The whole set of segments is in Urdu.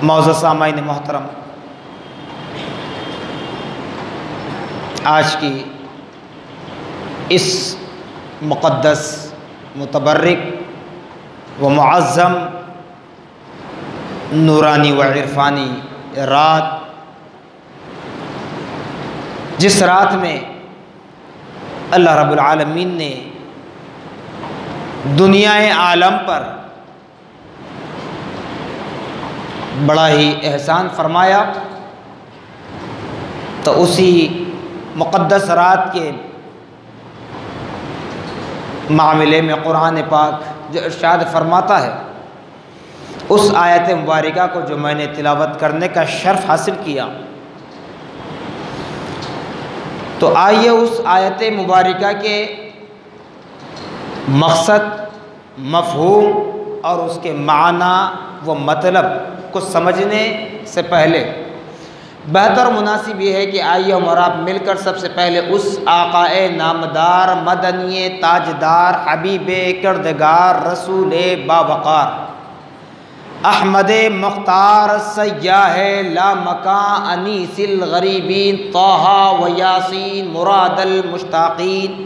معزز سامعین محترم، آج کی اس مقدس، متبرک و معظم، نورانی و عرفانی رات، جس رات میں اللہ رب العالمین نے دنیا عالم پر بڑا ہی احسان فرمایا، تو اسی مقدس رات کے معاملے میں قرآن پاک جو ارشاد فرماتا ہے، اس آیت مبارکہ کو جو میں نے تلاوت کرنے کا شرف حاصل کیا، تو آئیے اس آیت مبارکہ کے مقصد، مفہوم اور اس کے معنی و مطلب کو سمجھنے سے پہلے بہتر و مناسب یہ ہے کہ آئیے ہم اور آپ مل کر سب سے پہلے اس آقائے نامدار، مدنی تاجدار، حبیب کردگار، رسول باوقار، احمد مختار، سیاح لا مکان، انیس الغریبین، طٰہٰ و یاسین، مراد المشتاقین،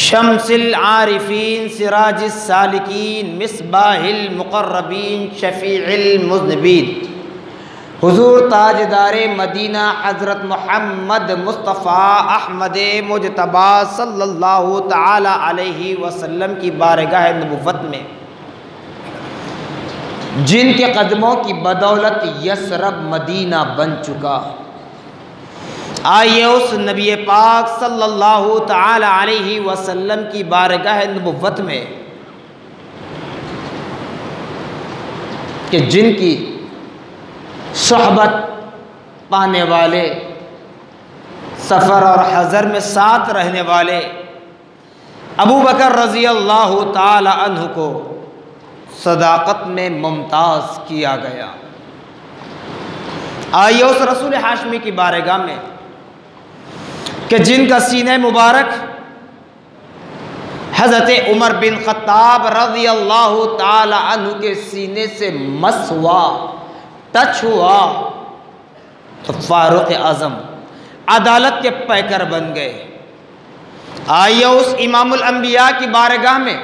شمس العارفین، سراج السالکین، مصباح المقربین، شفیع المذنبین، حضور تاجدار مدینہ حضرت محمد مصطفیٰ احمد مجتبیٰ صلی اللہ تعالی علیہ وسلم کی بارگاہ نبوت میں، جن کے قدموں کی بدولت یثرب مدینہ بن چکا، آئیے اس نبی پاک صلی اللہ تعالی علیہ وسلم کی بارگاہ نبوت میں کہ جن کی صحبت پانے والے، سفر اور حضر میں ساتھ رہنے والے ابو بکر رضی اللہ تعالی عنہ کو صداقت میں ممتاز کیا گیا، آئیے اس رسول ہاشمی کی بارگاہ میں کہ جن کا سینہ مبارک حضرت عمر بن خطاب رضی اللہ تعالی عنہ کے سینے سے مس ہوا، ٹچ ہوا، تو فاروق اعظم عدالت کے پیکر بن گئے، آئیے اس امام الانبیاء کی بارگاہ میں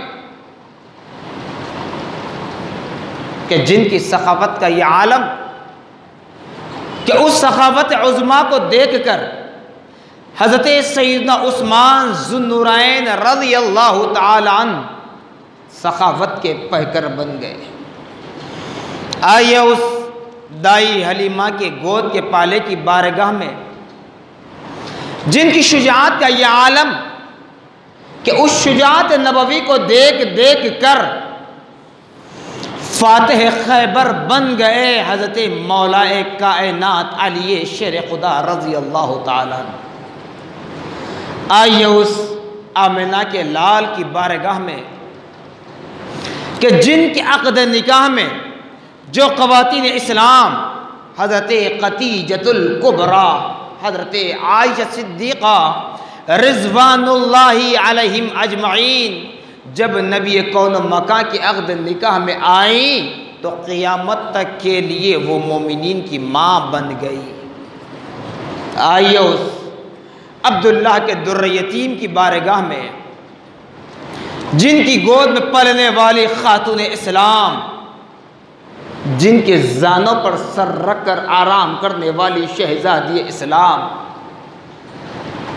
کہ جن کی سخاوت کا یہ عالم، کہ اس سخاوت عظمیٰ کو دیکھ کر حضرت سیدنا عثمان ذو النورین رضی اللہ تعالی عنہ سخاوت کے پیکر بن گئے، آئیے اس دائی حلیمہ کے گود کے پالے کی بارگاہ میں جن کی شجاعت کا یہ عالم، کہ اس شجاعت نبوی کو دیکھ دیکھ کر فاتح خیبر بن گئے حضرت مولا کائنات علی شیر خدا رضی اللہ تعالیٰ عنہ، آئیے اس آمنہ کے لال کی بارگاہ میں کہ جن کے عقد نکاح میں جو خواتین اسلام حضرت خدیجۃ الکبریٰ، حضرت عائشہ صدیقہ رضوان اللہ علیہم اجمعین جب نبی کون و مکان کی عقد نکاح میں آئیں تو قیامت تک کے لیے وہ مومنین کی ماں بن گئی، آئیے اس عبداللہ کے در یتیم کی بارگاہ میں جن کی گود میں پلنے والی خاتون اسلام، جن کے زانوں پر سر رکھ کر آرام کرنے والی شہزادی اسلام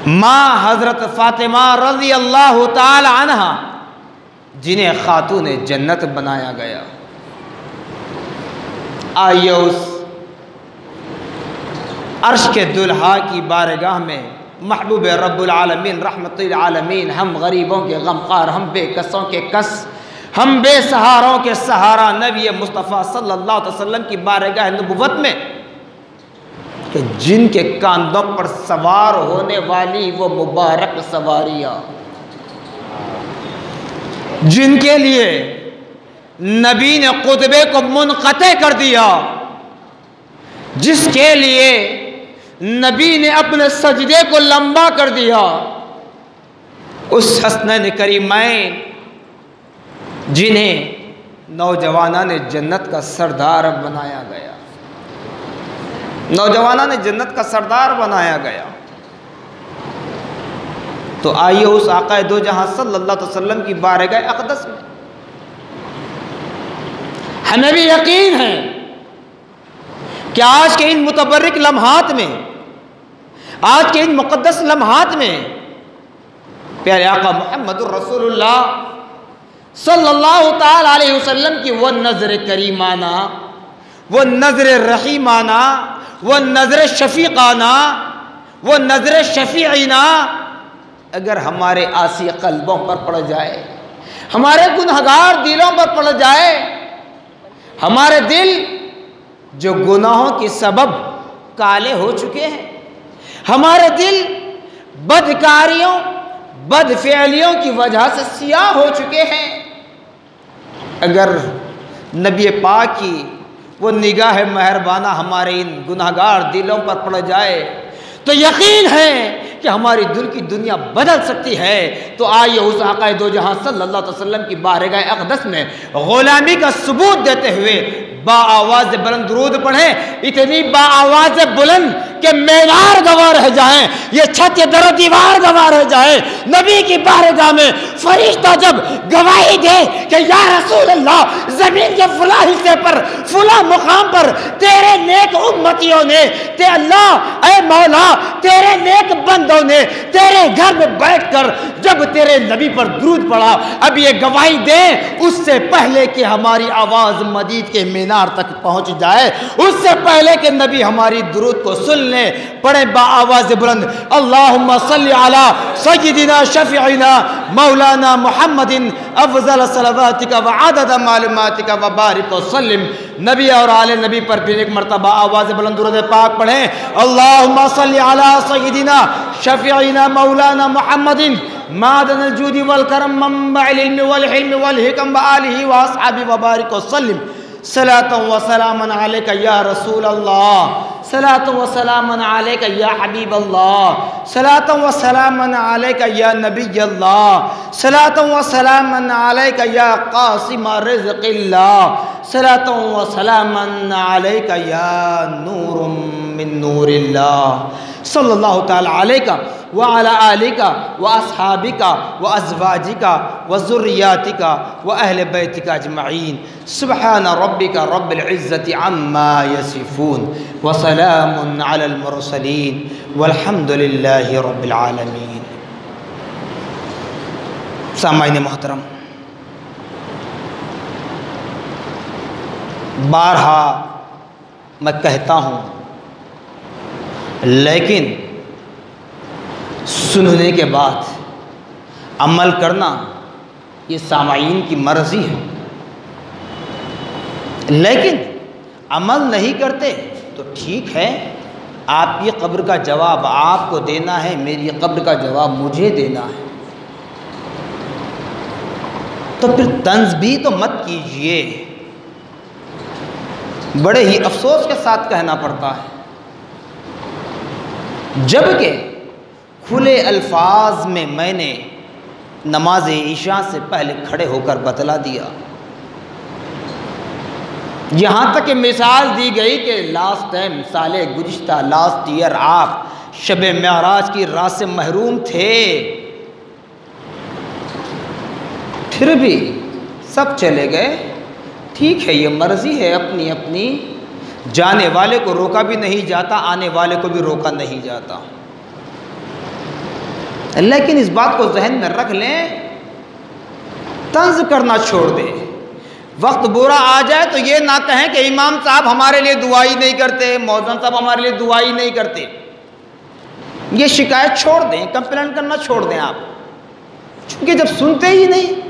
ماں حضرت فاطمہ رضی اللہ تعالی عنہا، جنہیں خاتون جنت بنایا گیا، آئیے اس عرش کے دلہا کی بارگاہ میں محبوب رب العالمین رحمت العالمین، ہم غریبوں کے غمخوار، ہم بے کسوں کے کس، ہم بے سہاروں کے سہارا نبی مصطفیٰ صلی اللہ علیہ وسلم کی بارگاہ نبوت میں کہ جن کے کاندھوں پر سوار ہونے والی وہ مبارک سواریاں، جن کے لیے نبی نے خطبے کو منقطع کر دیا، جس کے لیے نبی نے اپنے سجدے کو لمبا کر دیا، اس حسنین کریمین جنہیں نوجوانان جنت کا سردار بنایا گیا، نوجوانان جنت کا سردار بنایا گیا۔ تو آئیے اس آقا دو جہاں صلی اللہ علیہ وسلم کی بارگاہ اقدس میں ہمیں بھی یقین ہے کہ آج کے ان متبرک لمحات میں، آج کے ان مقدس لمحات میں پیارے آقا محمد الرسول اللہ صلی اللہ تعالی علیہ وسلم کی وہ نظر کریمانہ، وہ نظر رحیمانہ، وہ نظر شفیقانہ، وہ نظر شفیعینہ اگر ہمارے آسی قلبوں پر پڑ جائے، ہمارے گنہگار دلوں پر پڑ جائے، ہمارے دل جو گناہوں کی سبب کالے ہو چکے ہیں، ہمارے دل بدکاریوں بدفعلیوں کی وجہ سے سیاہ ہو چکے ہیں، اگر نبی پاک کی وہ نگاہ مہربانہ ہمارے ان گناہگار دلوں پر پڑ جائے تو یقین ہے کہ ہماری دل کی دنیا بدل سکتی ہے۔ تو آئیے اس آقا دو جہاں صلی اللہ علیہ وسلم کی بارگاہ اقدس میں غلامی کا ثبوت دیتے ہوئے با آواز بلند درود پڑھیں، اتنی با آواز بلند کہ مینار گواہ رہ جائیں، یہ چھت یہ در و دیوار گواہ رہ جائے۔ نبی کی بارگاہ میں فرشتہ جب گواہی دے کہ یا رسول اللہ زمین کے فلاں حصے پر فلاں مقام پر تیرے نیک امتیوں نے اللہ اے مولا تیرے نیک بندوں نے تیرے گھر میں بیٹھ کر جب تیرے نبی پر درود پڑھا، اب یہ گواہی دیں اس سے پہلے کہ ہماری آواز مدید کے مینار تک پہنچ جائے، اس سے پہلے کہ نبی ہماری درود کو سن لیں، پڑھیں با آواز بلند اللہم صلی علی سیدنا شفیعنا مولانا محمد افضل صلواتک وعدد معلوماتک وبارک وسلم۔ نبی اور آل نبی پر پھر ایک مرتبہ آواز بلند درود پاک پڑھیں، اللہم صلی علی سیدنا شفیعنا مولانا محمد معدن الجود والکرم منبع العلم والحلم والحکم وآلہ واصحابہ وبارک وسلم۔ صلاۃ و سلام علیک یا رسول اللہ، صلاۃ و سلام علیک یا حبیب اللہ، صلاۃ و سلام علیک یا نبی اللہ، صلاۃ و سلام علیک یا قاسم رزق اللہ، صلاۃ و سلام علیک یا نور من نور اللہ، صلی اللہ تعالی علیک وعلی آلک واصحابک وازواجک وذریاتک واہل بیتک اجمعین، سبحان ربک رب العزت عما یصفون وسلام علی المرسلین والحمد للہ رب العالمین۔ سامعین محترم، بارہا میں کہتا ہوں لیکن سننے کے بعد عمل کرنا یہ سامعین کی مرضی ہے، لیکن عمل نہیں کرتے تو ٹھیک ہے، آپ کی قبر کا جواب آپ کو دینا ہے، میری قبر کا جواب مجھے دینا ہے، تو پھر طنز بھی تو مت کیجئے۔ بڑے ہی افسوس کے ساتھ کہنا پڑتا ہے، جبکہ کھلے الفاظ میں نے نماز عشاء سے پہلے کھڑے ہو کر بتلا دیا، یہاں تک کہ مثال دی گئی کہ لاسٹ ٹائم سال گزشتہ لاسٹ ایئر آپ شب معراج کی رات سے محروم تھے، پھر بھی سب چلے گئے، ٹھیک ہے، یہ مرضی ہے اپنی اپنی، جانے والے کو روکا بھی نہیں جاتا، آنے والے کو بھی روکا نہیں جاتا، لیکن اس بات کو ذہن میں رکھ لیں، طنز کرنا چھوڑ دیں۔ وقت برا آ جائے تو یہ نہ کہیں کہ امام صاحب ہمارے لیے دعائی نہیں کرتے، مؤذن صاحب ہمارے لیے دعائی نہیں کرتے، یہ شکایت چھوڑ دیں، کمپلین کرنا چھوڑ دیں آپ، چونکہ جب سنتے ہی نہیں،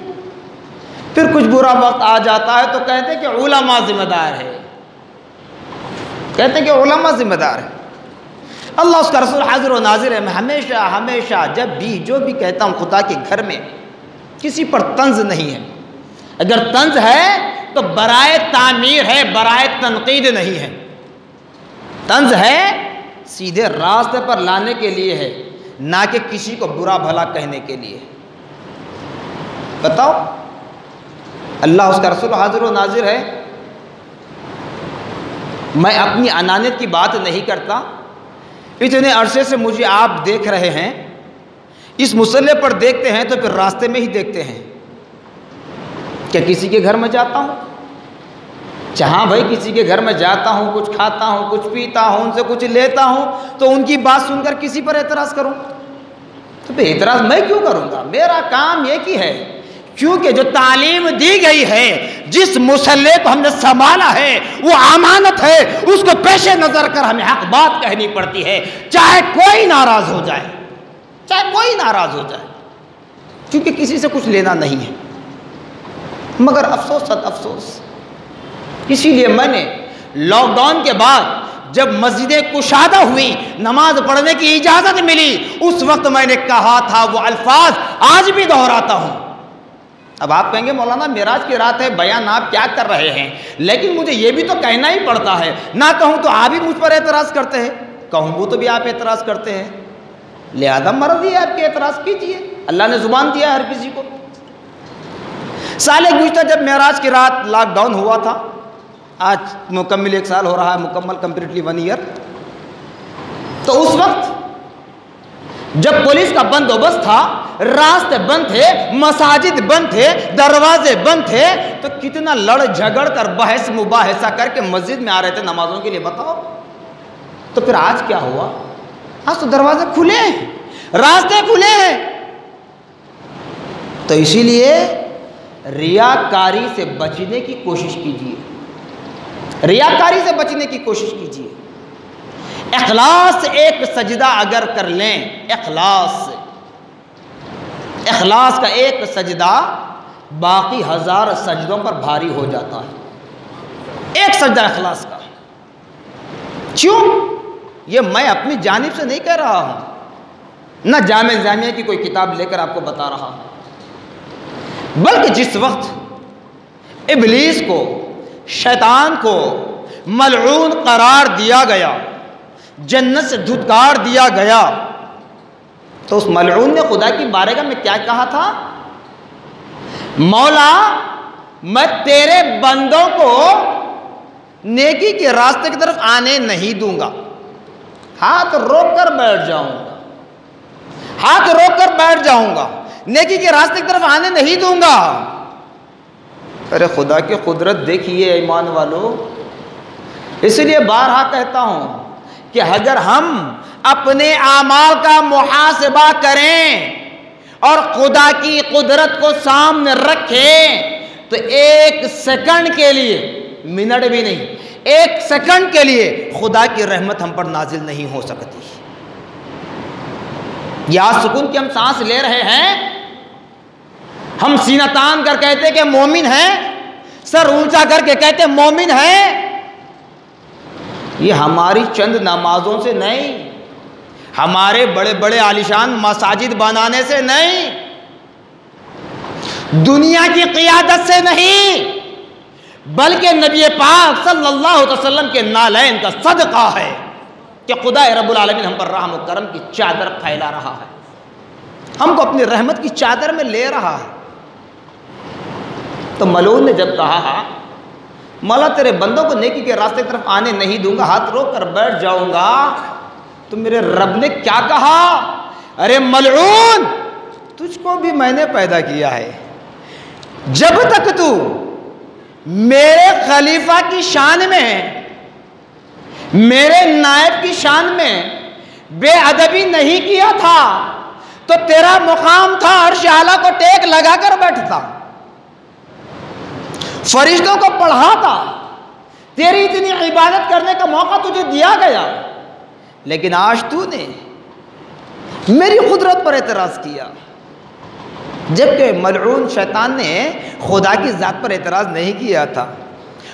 پھر کچھ برا وقت آ جاتا ہے تو کہتے ہیں کہ علماء ذمہ دار ہے، کہتے ہیں کہ علماء ذمہ دار ہے، اللہ اس کا رسول حاضر و ناظر ہے۔ میں ہمیشہ ہمیشہ جب بھی جو بھی کہتا ہوں، خدا کے گھر میں کسی پر طنز نہیں ہے، اگر طنز ہے تو برائے تعمیر ہے، برائے تنقید نہیں ہے، طنز ہے سیدھے راستے پر لانے کے لیے ہے، نہ کہ کسی کو برا بھلا کہنے کے لیے۔ بتاؤ اللہ اس کا رسول حاضر و ناظر ہے. میں اپنی انانیت کی بات نہیں کرتا. اتنے عرصے سے مجھے آپ دیکھ رہے ہیں، اس مسئلے پر دیکھتے ہیں تو پھر راستے میں ہی دیکھتے ہیں. کیا کسی کے گھر میں جاتا ہوں؟ جہاں بھائی کسی کے گھر میں جاتا ہوں، کچھ کھاتا ہوں، کچھ پیتا ہوں، ان سے کچھ لیتا ہوں، تو ان کی بات سن کر کسی پر اعتراض کروں تو پھر اعتراض میں کیوں کروں گا؟ میرا کام یہ کی ہے، کیونکہ جو تعلیم دی گئی ہے، جس مسئلے کو ہم نے سنبھالا ہے، وہ امانت ہے. اس کو پیش نظر کر ہمیں حق بات کہنی پڑتی ہے، چاہے کوئی ناراض ہو جائے، چاہے کوئی ناراض ہو جائے، کیونکہ کسی سے کچھ لینا نہیں ہے. مگر افسوس صد افسوس، اسی لیے میں نے لاک ڈاؤن کے بعد جب مسجدیں کشادہ ہوئی، نماز پڑھنے کی اجازت ملی، اس وقت میں نے کہا تھا وہ الفاظ آج بھی دہراتا ہوں. اب آپ کہیں گے مولانا معراج کی رات ہے، بیان آپ کیا کر رہے ہیں؟ لیکن مجھے یہ بھی تو کہنا ہی پڑتا ہے. نہ کہوں تو آپ بھی مجھ پر اعتراض کرتے ہیں، کہوں وہ تو بھی آپ اعتراض کرتے ہیں. لہذا مرضی ہے آپ کے، اعتراض کیجئے، اللہ نے زبان دیا ہے ہر کسی کو. سال گزشتہ جب معراج کی رات لاک ڈاؤن ہوا تھا، آج مکمل 1 سال ہو رہا ہے، مکمل کمپلیٹلی 1 ایئر. تو اس وقت جب پولیس کا بندوبست تھا، راستے بند تھے، مساجد بند تھے، دروازے بند تھے، تو کتنا لڑ جھگڑ کر بحث مباحثہ کر کے مسجد میں آ رہے تھے نمازوں کے لیے، بتاؤ. تو پھر آج کیا ہوا؟ آج تو دروازے کھلے ہیں، راستے کھلے ہیں. تو اسی لیے ریاکاری سے بچنے کی کوشش کیجیے، ریاکاری سے بچنے کی کوشش کیجیے. اخلاص سے ایک سجدہ اگر کر لیں، اخلاص کا ایک سجدہ باقی 1000 سجدوں پر بھاری ہو جاتا ہے. ایک سجدہ اخلاص کا. کیوں؟ یہ میں اپنی جانب سے نہیں کہہ رہا ہوں، نہ جامع جامعہ کی کوئی کتاب لے کر آپ کو بتا رہا ہوں، بلکہ جس وقت ابلیس کو، شیطان کو ملعون قرار دیا گیا، جنت سے دھتکار دیا گیا، تو اس ملعون نے خدا کی بارگاہ میں کیا کہا تھا؟ مولا میں تیرے بندوں کو نیکی کے راستے کی طرف آنے نہیں دوں گا، ہاتھ روک کر بیٹھ جاؤں گا، ہاتھ روک کر بیٹھ جاؤں گا، نیکی کے راستے کی طرف آنے نہیں دوں گا. ارے خدا کی قدرت دیکھیے ایمان والو. اس لیے بارہا کہتا ہوں کہ اگر ہم اپنے اعمال کا محاسبہ کریں اور خدا کی قدرت کو سامنے رکھیں تو 1 سیکنڈ کے لیے، منٹ بھی نہیں، 1 سیکنڈ کے لیے خدا کی رحمت ہم پر نازل نہیں ہو سکتی. یا سکون کی ہم سانس لے رہے ہیں، ہم سینہ تان کر کہتے کہ مومن ہیں، سر اونچا کر کے کہتے مومن ہیں. یہ ہماری چند نمازوں سے نہیں، ہمارے بڑے بڑے عالیشان مساجد بنانے سے نہیں، دنیا کی قیادت سے نہیں، بلکہ نبی پاک صلی اللہ علیہ وسلم کے نالین کا صدقہ ہے کہ خدا رب العالمین ہم پر رحم و کرم کی چادر پھیلا رہا ہے، ہم کو اپنی رحمت کی چادر میں لے رہا ہے. تو ملعون نے جب کہا مولا تیرے بندوں کو نیکی کے راستے کی طرف آنے نہیں دوں گا، ہاتھ روک کر بیٹھ جاؤں گا، تو میرے رب نے کیا کہا؟ ارے ملعون، تجھ کو بھی میں نے پیدا کیا ہے، جب تک تو میرے خلیفہ کی شان میں، میرے نائب کی شان میں بے ادبی نہیں کیا تھا تو تیرا مقام تھا عرش اعلیٰ کو ٹیک لگا کر بیٹھتا، فرشتوں کو پڑھاتا، تیری اتنی عبادت کرنے کا موقع تجھے دیا گیا، لیکن آج تو نے میری قدرت پر اعتراض کیا. جبکہ ملعون شیطان نے خدا کی ذات پر اعتراض نہیں کیا تھا،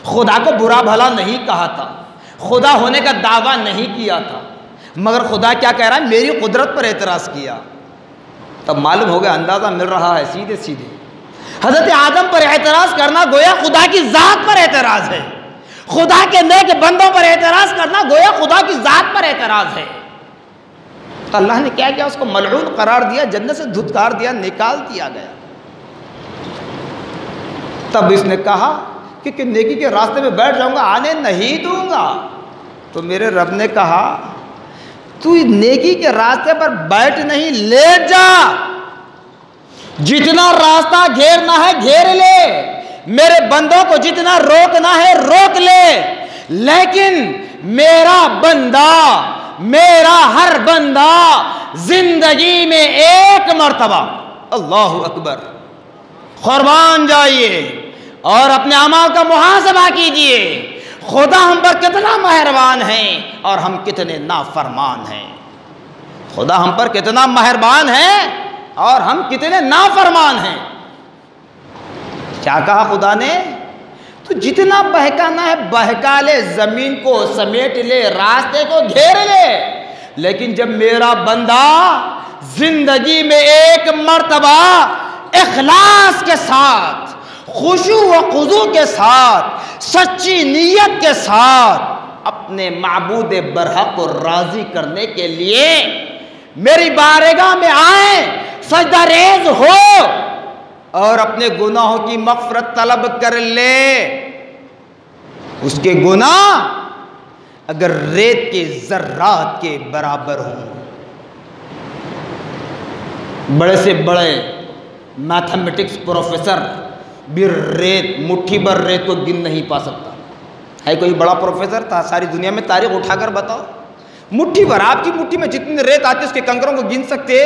خدا کو برا بھلا نہیں کہا تھا، خدا ہونے کا دعویٰ نہیں کیا تھا، مگر خدا کیا کہہ رہا ہے؟ میری قدرت پر اعتراض کیا. تب معلوم ہو گیا، اندازہ مل رہا ہے سیدھے سیدھے حضرت آدم پر اعتراض کرنا گویا خدا کی ذات پر اعتراض ہے، خدا کے نیک بندوں پر اعتراض کرنا گویا خدا کی ذات پر اعتراض ہے. تو اللہ نے کیا کیا؟ اس کو ملعون قرار دیا، جنت سے دھتکار دیا، نکال دیا گیا. تب اس نے کہا کہ نیکی کے راستے میں بیٹھ جاؤں گا، آنے نہیں دوں گا۔ تو میرے رب نے کہا تو نیکی کے راستے پر بیٹھ نہیں، لیٹ جا، جتنا راستہ گھیرنا ہے گھیر لے، میرے بندوں کو جتنا روکنا ہے روک لے، لیکن میرا بندہ، میرا ہر بندہ زندگی میں ایک مرتبہ، اللہ اکبر، قربان جائیے اور اپنے اعمال کا محاسبہ کیجئے، خدا ہم پر کتنا مہربان ہے اور ہم کتنے نافرمان ہیں۔ خدا ہم پر کتنا مہربان ہے اور ہم کتنے نافرمان ہیں۔ کیا کہا خدا نے؟ تو جتنا بہکانا ہے بہکا لے، زمین کو سمیٹ لے، راستے کو گھیر لے، لیکن جب میرا بندہ زندگی میں ایک مرتبہ اخلاص کے ساتھ، خشوع و خضوع کے ساتھ، سچی نیت کے ساتھ اپنے معبود برحق کو راضی کرنے کے لیے میری بارگاہ میں آئے، سجدہ ریز ہو اور اپنے گناہوں کی مغفرت طلب کر لے، اس کے گناہ اگر ریت کے ذرات کے برابر ہوں، بڑے سے بڑے میتھمیٹکس پروفیسر بھی ریت، مٹھی بھر ریت کو گن نہیں پا سکتا۔ ہے کوئی بڑا پروفیسر تھا ساری دنیا میں؟ تاریخ اٹھا کر بتاؤ، مٹھی بھر، آپ کی مٹھی میں جتنی ریت آتی ہے اس کے کنکروں کو گن سکتے؟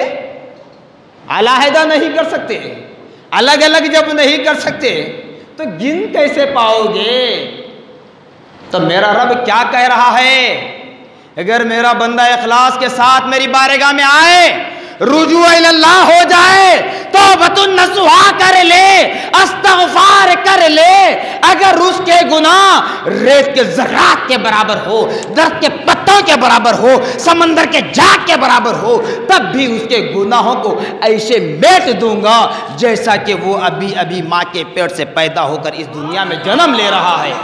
علیحدہ نہیں کر سکتے، الگ الگ جب نہیں کر سکتے تو گن کیسے پاؤ گے؟ تو میرا رب کیا کہہ رہا ہے؟ اگر میرا بندہ اخلاص کے ساتھ میری بارگاہ میں آئے، رجوع اللہ ہو جائے، توبۃ نصوحا کر لے، استغفار کر لے، اگر اس کے گناہ ریت کے ذرات کے برابر ہو، درخت کے پتوں کے برابر ہو، سمندر کے جاگ کے برابر ہو، تب بھی اس کے گناہوں کو ایسے میٹ دوں گا جیسا کہ وہ ابھی ابھی ماں کے پیٹ سے پیدا ہو کر اس دنیا میں جنم لے رہا ہے۔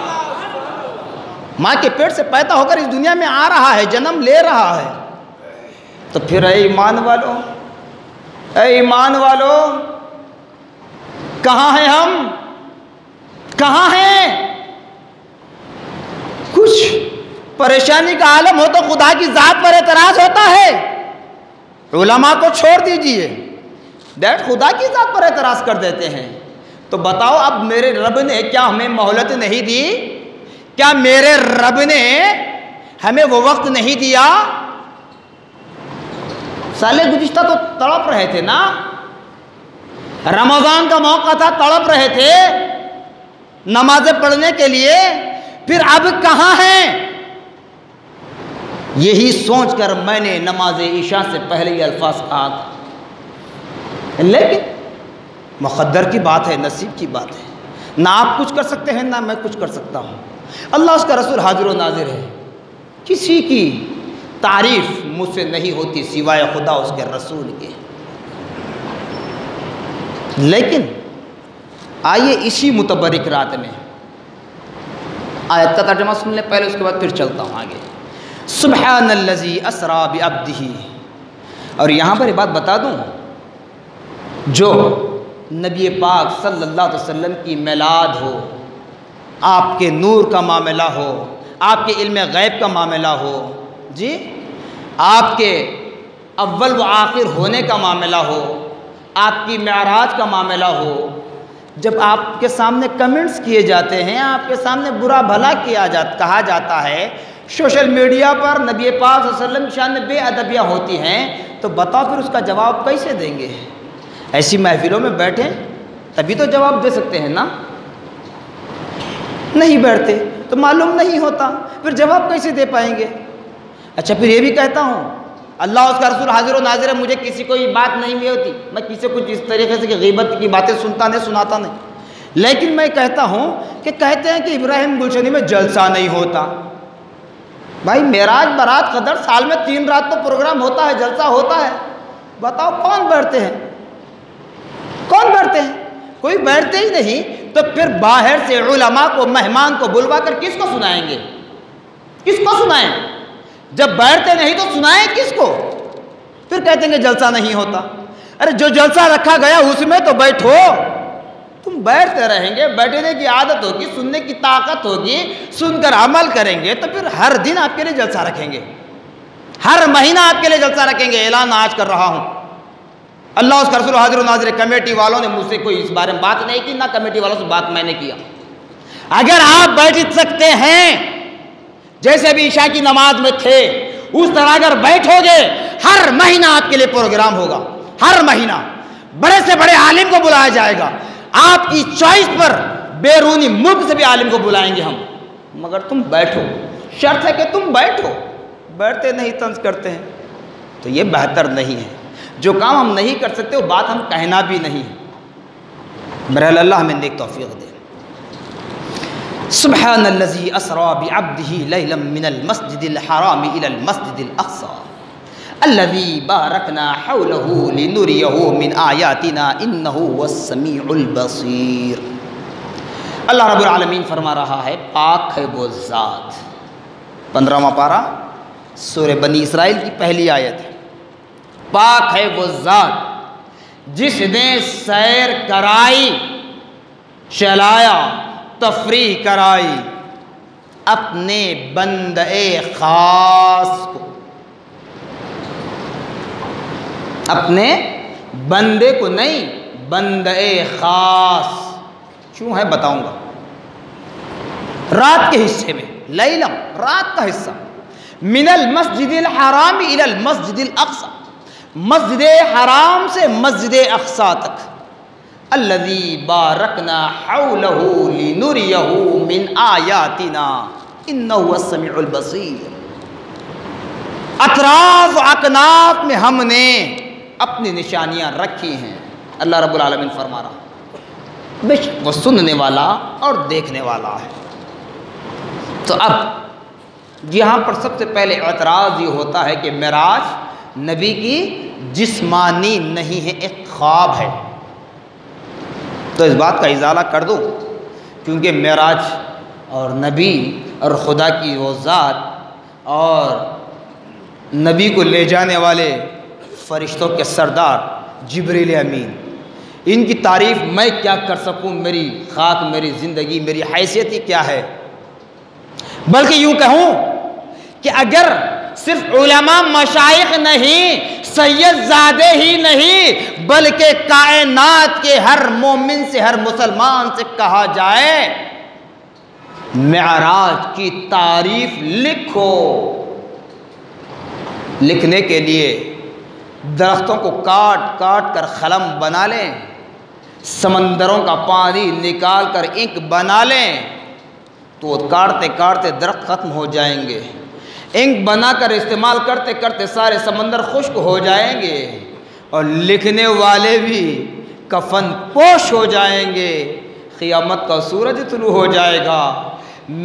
ماں کے پیٹ سے پیدا ہو کر اس دنیا میں آ رہا ہے، جنم لے رہا ہے۔ تو پھر اے ایمان والو، اے ایمان والو، کہاں ہیں ہم؟ کہاں ہیں؟ کچھ پریشانی کا عالم ہو تو خدا کی ذات پر اعتراض ہوتا ہے، علماء کو چھوڑ دیجئے، خدا کی ذات پر اعتراض کر دیتے ہیں۔ تو بتاؤ اب میرے رب نے کیا ہمیں مہلت نہیں دی؟ کیا میرے رب نے ہمیں وہ وقت نہیں دیا؟ سال گزشتہ تو تڑپ رہے تھے نا، رمضان کا موقع تھا، تڑپ رہے تھے نمازیں پڑھنے کے لیے، پھر اب کہاں ہیں؟ یہی سوچ کر میں نے نماز عشاء سے پہلے یہ الفاظ کہا تھا، لیکن مقدر کی بات ہے، نصیب کی بات ہے، نہ آپ کچھ کر سکتے ہیں نہ میں کچھ کر سکتا ہوں، اللہ اس کا رسول حاضر و ناظر ہے، کسی کی تعریف مجھ سے نہیں ہوتی سوائے خدا اس کے رسول کے۔ لیکن آئیے اسی متبرک رات میں آیت کا ترجمہ سن لیں پہلے، اس کے بعد پھر چلتا ہوں آگے۔ سبحان الذی اسریٰ بعبدہ، اور یہاں پر یہ بات بتا دوں، جو نبی پاک صلی اللہ علیہ وسلم کی میلاد ہو، آپ کے نور کا معاملہ ہو، آپ کے علم غیب کا معاملہ ہو، جی آپ کے اول و آخر ہونے کا معاملہ ہو، آپ کی معراج کا معاملہ ہو، جب آپ کے سامنے کمنٹس کیے جاتے ہیں، آپ کے سامنے برا بھلا کہا جاتا ہے، سوشل میڈیا پر نبی پاک صلی اللہ علیہ وسلم کی شان میں بے ادبیاں ہوتی ہیں، تو بتاؤ پھر اس کا جواب کیسے دیں گے؟ ایسی محفلوں میں بیٹھیں تبھی تو جواب دے سکتے ہیں نا، نہیں بیٹھتے تو معلوم نہیں ہوتا، پھر جواب کیسے دے پائیں گے؟ اچھا پھر یہ بھی کہتا ہوں، اللہ اس کا رسول حاضر و ناظر ہے، مجھے کسی کو یہ بات نہیں ہوتی، میں کسی سے کچھ اس طریقے سے کہ غیبت کی باتیں سناتا نہیں، لیکن میں کہتا ہوں کہ کہتے ہیں کہ ابراہیم گلشنی میں جلسہ نہیں ہوتا۔ بھائی معراج برات قدر سال میں 3 رات تو پروگرام ہوتا ہے، جلسہ ہوتا ہے، بتاؤ کون بیٹھتے ہیں؟ کون بیٹھتے ہیں؟ کوئی بیٹھتے ہی نہیں، تو پھر باہر سے علماء کو، مہمان کو بلوا کر کس کو سنائیں گے؟ کس کو سنائیں؟ جب بیٹھتے نہیں تو سنائیں کس کو؟ پھر کہتے ہیں کہ جلسہ نہیں ہوتا۔ ارے جو جلسہ رکھا گیا اس میں تو بیٹھو، تم بیٹھتے رہیں گے، بیٹھنے کی عادت ہوگی، سننے کی طاقت ہوگی، سن کر عمل کریں گے تو پھر ہر دن آپ کے لیے جلسہ رکھیں گے، ہر مہینہ آپ کے لیے جلسہ رکھیں گے۔ اعلان آج کر رہا ہوں، اللہ اس کا رسول حاضر و ناظر، کمیٹی والوں نے مجھ سے کوئی اس بارے میں بات نہیں کی، نہ کمیٹی والوں سے بات میں نے کیا۔ اگر آپ بیٹھ سکتے ہیں جیسے بھی عشاء کی نماز میں تھے اس طرح اگر بیٹھو گے، ہر مہینہ آپ کے لیے پروگرام ہوگا، ہر مہینہ بڑے سے بڑے عالم کو بلایا جائے گا، آپ کی چوائس پر بیرونی ملک سے بھی عالم کو بلائیں گے ہم، مگر تم بیٹھو، شرط ہے کہ تم بیٹھو۔ بیٹھتے نہیں طنز کرتے ہیں تو یہ بہتر نہیں ہے۔ جو کام ہم نہیں کر سکتے وہ بات ہم کہنا بھی نہیں ہے۔ بہرحال اللہ ہمیں نیک توفیق دے۔ سبحان الذی اسری بعبدہ لیلا من المسجد الحرام الی المسجد الاقصی الذی بارکنا حولہ لنریہ من آیاتنا انہ هو السمیع البصیر۔ اللہ رب العالمین فرما رہا ہے، پاک ہے وہ ذات، 15واں پارہ سورہ بنی اسرائیل کی پہلی آیت ہے، پاک ہے وہ ذات جس نے سیر کرائی، چلایا، تفریح کرائی اپنے بندے خاص کو، اپنے بندے کو نہیں، بندے خاص۔ کیوں ہے بتاؤں گا۔ رات کے حصے میں، لیلم رات کا حصہ، من المسجد الحرام الی المسجد الاقصی، مسجد حرام سے مسجد اقصی تک، الذی بارکنا حولہ لنریہ من آیاتنا انہ هو السمیع البصیر۔ اطراف و اکناف میں ہم نے اپنی نشانیاں رکھی ہیں، اللہ رب العالمین فرما رہا، بے شک وہ سننے والا اور دیکھنے والا ہے۔ تو اب یہاں پر سب سے پہلے اعتراض یہ ہوتا ہے کہ معراج نبی کی جسمانی نہیں ہے، ایک خواب ہے۔ تو اس بات کا ازالہ کر دو، کیونکہ معراج اور نبی اور خدا کی وہ ذات اور نبی کو لے جانے والے فرشتوں کے سردار جبریل امین، ان کی تعریف میں کیا کر سکوں، میری خاک، میری زندگی، میری حیثیت ہی کیا ہے۔ بلکہ یوں کہوں کہ اگر صرف علماء مشائخ نہیں، سید زادے ہی نہیں، بلکہ کائنات کے ہر مومن سے، ہر مسلمان سے کہا جائے معراج کی تعریف لکھو، لکھنے کے لیے درختوں کو کاٹ کاٹ کر قلم بنا لیں، سمندروں کا پانی نکال کر انک بنا لیں، تو کاٹتے کاٹتے درخت ختم ہو جائیں گے، انک بنا کر استعمال کرتے کرتے سارے سمندر خشک ہو جائیں گے، اور لکھنے والے بھی کفن پوش ہو جائیں گے، قیامت کا سورج طلوع ہو جائے گا،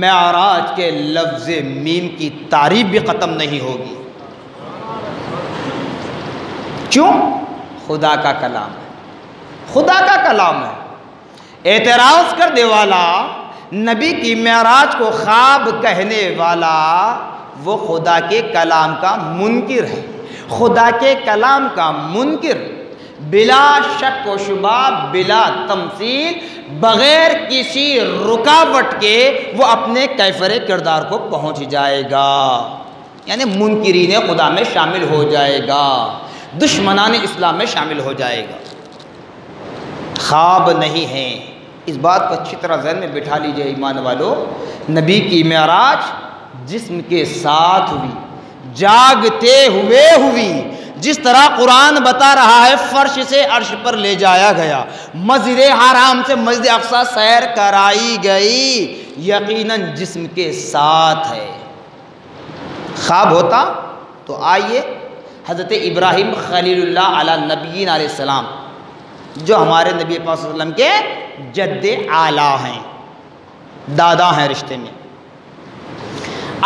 معراج کے لفظ میم کی تعریف بھی ختم نہیں ہوگی۔ کیوں؟ خدا کا کلام ہے، خدا کا کلام ہے۔ اعتراض کرنے والا، نبی کی معراج کو خواب کہنے والا، وہ خدا کے کلام کا منکر ہے، خدا کے کلام کا منکر، بلا شک و شبہ، بلا تمثیل، بغیر کسی رکاوٹ کے وہ اپنے کیفر کردار کو پہنچ جائے گا، یعنی منکرین خدا میں شامل ہو جائے گا، دشمنان اسلام میں شامل ہو جائے گا۔ خواب نہیں ہے، اس بات کو اچھی طرح ذہن میں بٹھا لیجئے ایمان والو، نبی کی معراج جسم کے ساتھ ہوئی، جاگتے ہوئے ہوئی، جس طرح قرآن بتا رہا ہے فرش سے عرش پر لے جایا گیا، مسجد حرام سے مسجد اقصی سیر کرائی گئی، یقیناً جسم کے ساتھ ہے۔ خواب ہوتا تو آئیے حضرت ابراہیم خلیل اللہ علی نبیین علیہ السلام، جو ہمارے نبی پاک صلی اللہ علیہ وسلم کے جد اعلیٰ ہیں، دادا ہیں رشتے میں،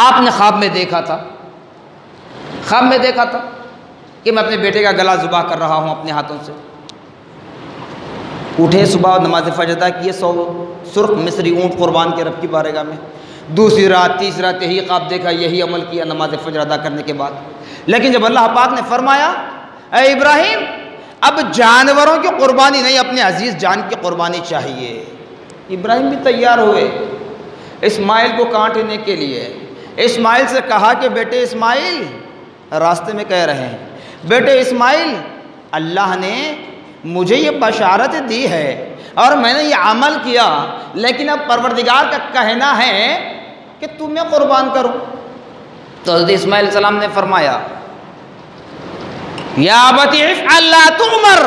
آپ نے خواب میں دیکھا تھا، خواب میں دیکھا تھا کہ میں اپنے بیٹے کا گلا ذبح کر رہا ہوں اپنے ہاتھوں سے۔ اٹھے صبح نماز فجر ادا کیے، سرخ مصری اونٹ قربان کے رب کی بارگاہ میں، دوسری رات تیسری رات یہی خواب دیکھا، یہی عمل کیا نماز فجر ادا کرنے کے بعد۔ لیکن جب اللہ پاک نے فرمایا اے ابراہیم اب جانوروں کی قربانی نہیں، اپنے عزیز جان کی قربانی چاہیے۔ ابراہیم بھی تیار ہوئے اسماعیل کو کاٹنے کے لیے۔ اسماعیل سے کہا کہ بیٹے اسماعیل، راستے میں کہہ رہے ہیں بیٹے اسماعیل، اللہ نے مجھے یہ بشارت دی ہے اور میں نے یہ عمل کیا، لیکن اب پروردگار کا کہنا ہے کہ تمہیں قربان کروں۔ تو حضرت اسماعیل علیہ السلام نے فرمایا یا ابتی افعل لا تؤمر،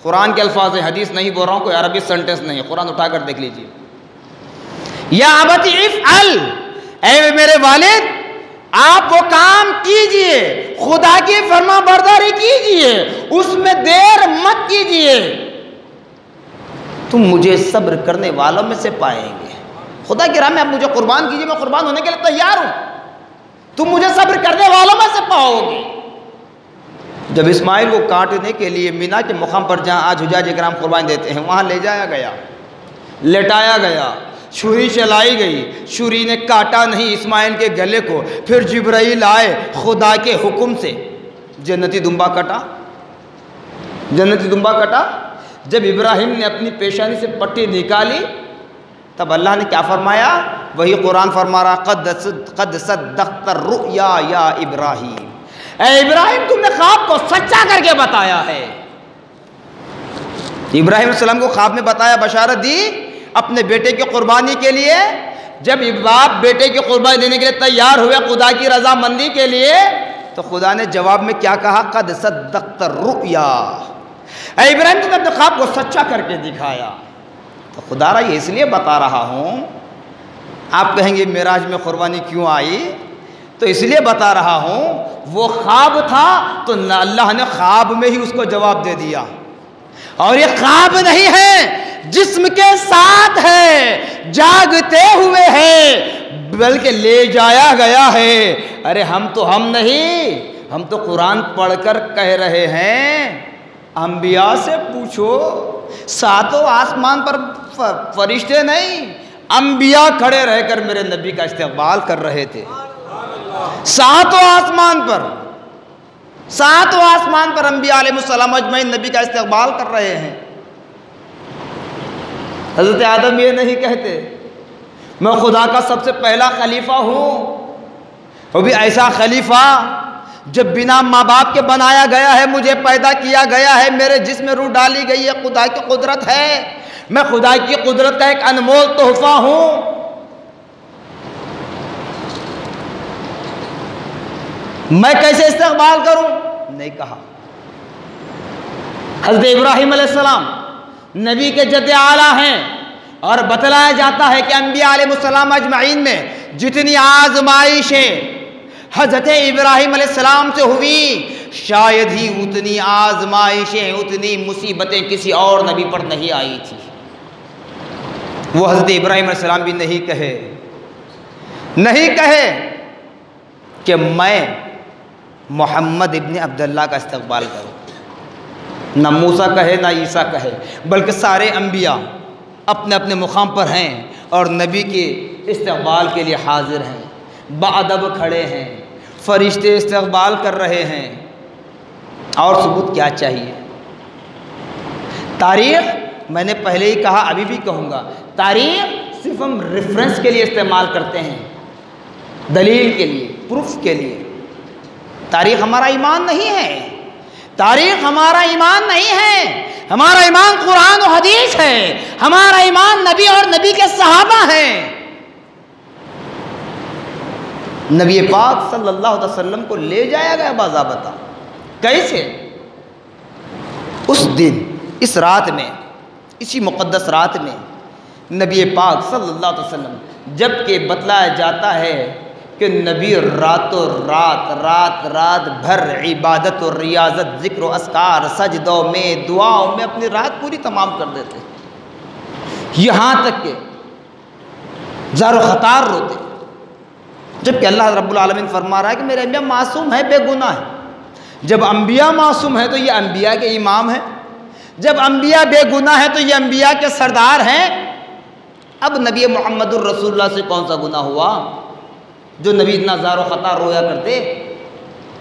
قرآن کے الفاظ ہیں، حدیث نہیں بول رہا ہوں، کوئی عربی سینٹنس نہیں، قرآن اٹھا کر دیکھ لیجیے۔ یا ابتی افعل، اے میرے والد آپ وہ کام کیجئے، خدا کی فرما برداری کیجئے، اس میں دیر مت کیجئے، تم مجھے صبر کرنے والوں میں سے پائیں گے۔ خدا کی راہ میں آپ مجھے قربان کیجئے، میں قربان ہونے کے لیے تیار ہوں، تم مجھے صبر کرنے والوں میں سے پاؤ گے۔ جب اسماعیل کو کاٹنے کے لیے مینا کے مقام پر جہاں آج حجاج اکرام قربان دیتے ہیں وہاں لے جایا گیا، لٹایا گیا، چھری چلائی گئی، چھری نے کاٹا نہیں اسماعیل کے گلے کو، پھر جبرائیل آئے خدا کے حکم سے، جنتی دمبا کٹا، جنتی دمبا کٹا۔ جب ابراہیم نے اپنی پیشانی سے پٹی نکالی تب اللہ نے کیا فرمایا؟ وہی قرآن فرما رہا قد صدقت الرؤیا یا ابراہیم، اے ابراہیم تم نے خواب کو سچا کر کے بتایا ہے۔ ابراہیم علیہ السلام کو خواب میں بتایا، بشارت دی اپنے بیٹے کی قربانی کے لیے۔ جب باپ بیٹے کی قربانی دینے کے لیے تیار ہوئے خدا کی رضامندی کے لیے تو خدا نے جواب میں کیا کہا؟ قد صدقت الرؤیا، اے ابراہیم تم نے اپنے خواب کو سچا کر کے دکھایا۔ تو خدا را یہ اس لیے بتا رہا ہوں، آپ کہیں گے معراج میں قربانی کیوں آئی؟ تو اس لیے بتا رہا ہوں وہ خواب تھا تو اللہ نے خواب میں ہی اس کو جواب دے دیا، اور یہ خواب نہیں ہے، جسم کے ساتھ ہے، جاگتے ہوئے ہے، بلکہ لے جایا گیا ہے۔ ارے ہم نہیں، ہم تو قرآن پڑھ کر کہہ رہے ہیں، انبیاء سے پوچھو، ساتوں آسمان پر فرشتے نہیں، انبیاء کھڑے رہ کر میرے نبی کا استقبال کر رہے تھے۔ ساتوں آسمان پر انبیاء علیہ السلام اجمعین نبی کا استقبال کر رہے ہیں۔ حضرت آدم یہ نہیں کہتے میں خدا کا سب سے پہلا خلیفہ ہوں، وہ بھی ایسا خلیفہ جب بنا ماں باپ کے بنایا گیا ہے، مجھے پیدا کیا گیا ہے، میرے جسم میں روح ڈالی گئی ہے، خدا کی قدرت ہے، میں خدا کی قدرت کا ایک انمول تحفہ ہوں۔ میں کیسے استقبال کروں؟ نہیں کہا۔ حضرت ابراہیم علیہ السلام نبی کے جد اعلیٰ ہیں، اور بتلایا جاتا ہے کہ انبیاء علیہ السلام اجمعین میں جتنی آزمائشیں حضرت ابراہیم علیہ السلام سے ہوئی، شاید ہی اتنی آزمائشیں، اتنی مصیبتیں کسی اور نبی پر نہیں آئی تھی۔ وہ حضرت ابراہیم علیہ السلام بھی نہیں کہے کہ میں محمد ابن عبداللہ کا استقبال کروں، نہ موسیٰ کہے نہ عیسیٰ کہے، بلکہ سارے انبیاء اپنے اپنے مقام پر ہیں اور نبی کے استقبال کے لیے حاضر ہیں، باادب کھڑے ہیں، فرشتے استقبال کر رہے ہیں۔ اور ثبوت کیا چاہیے؟ تاریخ میں نے پہلے ہی کہا، ابھی بھی کہوں گا، تاریخ صرف ہم ریفرنس کے لیے استعمال کرتے ہیں، دلیل کے لیے، پروف کے لیے۔ تاریخ ہمارا ایمان نہیں ہے، تاریخ ہمارا ایمان نہیں ہے، ہمارا ایمان قرآن و حدیث ہے، ہمارا ایمان نبی اور نبی کے صحابہ ہیں۔ نبی پاک صلی اللہ علیہ وسلم کو لے جایا گیا باضابطہ، کیسے؟ اس دن، اس رات میں، اسی مقدس رات میں نبی پاک صلی اللہ علیہ وسلم جبکہ بتلایا جاتا ہے کہ نبی راتوں رات بھر عبادت و ریاضت، ذکر و اذکار، سجدوں میں، دعاؤں میں اپنی رات پوری تمام کر دیتے، یہاں تک کہ زار و خطار روتے، جبکہ اللہ رب العالمین فرما رہا ہے کہ میرے انبیاء معصوم ہے، بے گناہ ہے۔ جب انبیاء معصوم ہیں تو یہ انبیاء کے امام ہیں، جب انبیاء بے گناہ ہیں تو یہ انبیاء کے سردار ہیں۔ اب نبی محمد الرسول اللہ سے کون سا گناہ ہوا جو نبی اتنا زار و خطار رویا کرتے؟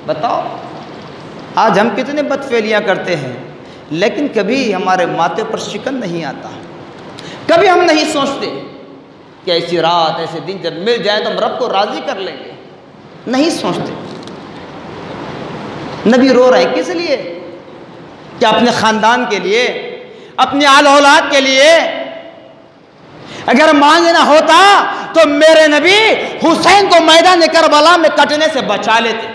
بتاؤ، آج ہم کتنے بدفعلیاں کرتے ہیں، لیکن کبھی ہمارے ماتھے پر شکن نہیں آتا، کبھی ہم نہیں سوچتے کہ ایسی رات ایسے دن جب مل جائے تو ہم رب کو راضی کر لیں گے، نہیں سوچتے۔ نبی رو رہے ہیں کس لیے؟ کہ اپنے خاندان کے لیے، اپنی آل اولاد کے لیے۔ اگر مانگنا ہوتا تو میرے نبی حسین کو میدان کربلا میں کٹنے سے بچا لیتے،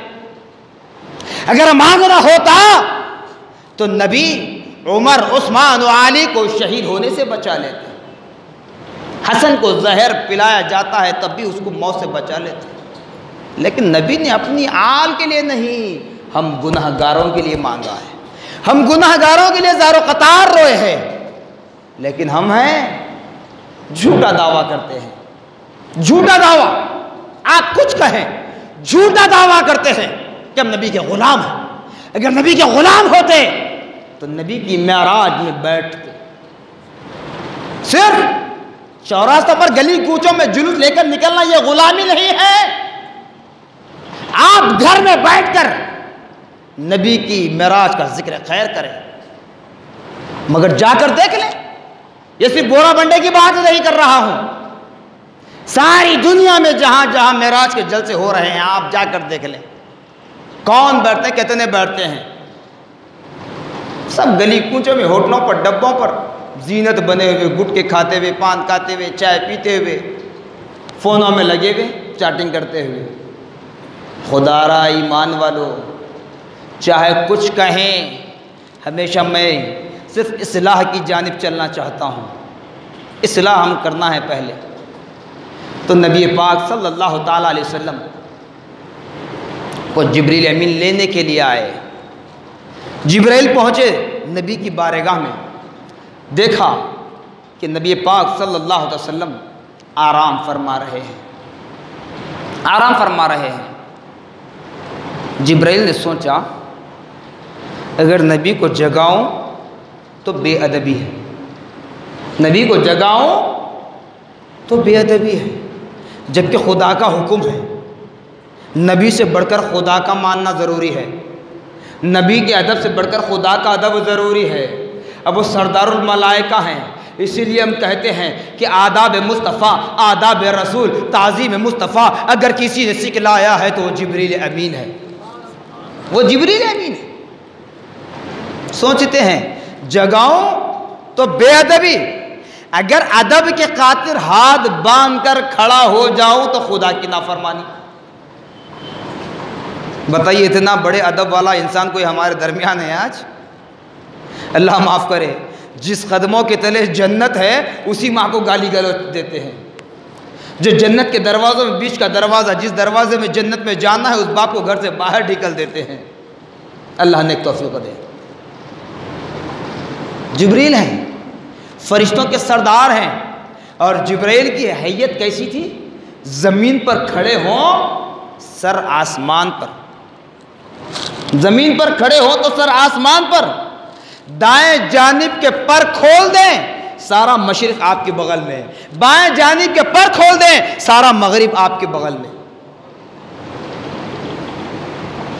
اگر مانگنا ہوتا تو نبی عمر، عثمان و علی کو شہید ہونے سے بچا لیتے، حسن کو زہر پلایا جاتا ہے تب بھی اس کو موت سے بچا لیتے، لیکن نبی نے اپنی آل کے لیے نہیں، ہم گناہ گاروں کے لیے مانگا ہے، ہم گناہ گاروں کے لیے زار و قطار روئے ہیں، لیکن ہم ہیں جھوٹا دعویٰ کرتے ہیں، جھوٹا دعویٰ، آپ کچھ کہیں، جھوٹا دعویٰ کرتے ہیں کہ ہم نبی کے غلام ہیں۔ اگر نبی کے غلام ہوتے تو نبی کی معراج میں بیٹھتے، صرف چوراستہ پر گلی کوچوں میں جلوس لے کر نکلنا یہ غلامی نہیں ہے، آپ گھر میں بیٹھ کر نبی کی معراج کا ذکر خیر کریں، مگر جا کر دیکھ لیں، یہ صرف بورا بنڈے کی بات نہیں کر رہا ہوں، ساری دنیا میں جہاں جہاں معراج کے جلسے ہو رہے ہیں آپ جا کر دیکھ لیں، کون بیٹھتے ہیں، کتنے بیٹھتے ہیں، سب گلی کوچوں میں، ہوٹلوں پر، ڈبوں پر زینت بنے ہوئے، گٹکے کھاتے ہوئے، پان کھاتے ہوئے، چائے پیتے ہوئے، فونوں میں لگے ہوئے، چیٹنگ کرتے ہوئے۔ خدا را ایمان والو، چاہے کچھ کہیں، ہمیشہ میں صرف اصلاح کی جانب چلنا چاہتا ہوں، اصلاح ہم کرنا ہے پہلے۔ تو نبی پاک صلی اللہ تعالیٰ علیہ وسلم کو جبریل امین لینے کے لیے آئے، جبریل پہنچے نبی کی بارگاہ میں، دیکھا کہ نبی پاک صلی اللہ علیہ وسلم آرام فرما رہے ہیں، آرام فرما رہے ہیں۔ جبریل نے سوچا اگر نبی کو جگاؤں تو بے ادبی ہے، نبی کو جگاؤں تو بے ادبی ہے، جبکہ خدا کا حکم ہے، نبی سے بڑھ کر خدا کا ماننا ضروری ہے، نبی کے ادب سے بڑھ کر خدا کا ادب ضروری ہے۔ اب وہ سردار الملائکہ ہیں، اسی لیے ہم کہتے ہیں کہ آداب مصطفیٰ، آداب رسول، تعظیم مصطفیٰ اگر کسی نے سکھلایا ہے تو وہ جبریل امین ہے، وہ جبریل امین ہے۔ سوچتے ہیں جگاؤں تو بے ادبی، اگر ادب کے خاطر ہاتھ باندھ کر کھڑا ہو جاؤں تو خدا کی نافرمانی۔ بتائیے اتنا بڑے ادب والا انسان کوئی ہمارے درمیان ہے آج؟ اللہ معاف کرے، جس قدموں کے تلے جنت ہے اسی ماں کو گالی گلوچ دیتے ہیں، جو جنت کے دروازوں میں بیچ کا دروازہ، جس دروازے میں جنت میں جانا ہے اس باپ کو گھر سے باہر ڈھکل دیتے ہیں۔ اللہ نے ایک توفیق دے۔ جبریل ہیں، فرشتوں کے سردار ہیں، اور جبریل کی حیت کیسی تھی؟ زمین پر کھڑے ہوں سر آسمان پر، زمین پر کھڑے ہو تو سر آسمان پر، دائیں جانب کے پر کھول دیں سارا مشرق آپ کے بغل میں، بائیں جانب کے پر کھول دیں سارا مغرب آپ کے بغل میں۔